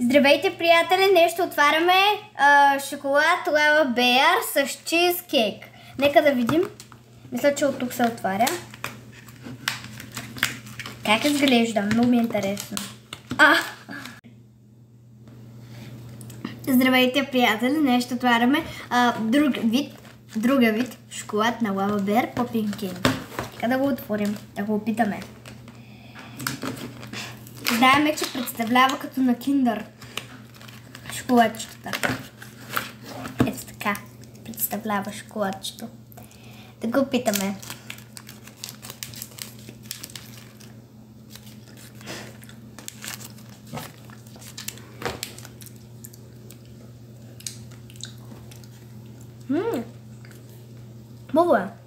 Здравейте, приятели! Днес ще отваряме шоколад Лава Беар с чизкейк. Нека да видим. Мисля, че от тук се отваря. Как изглежда? Много ми е интересно. Здравейте, приятели! Днес ще отваряме друга вид шоколад на Лава Беар Popping Candy. Нека да го отворим, да го опитаме. Знаеме, че представлява като на киндър шоколадчетата. Ето така представлява шоколадчето. Да го опитаме. Хубаво е.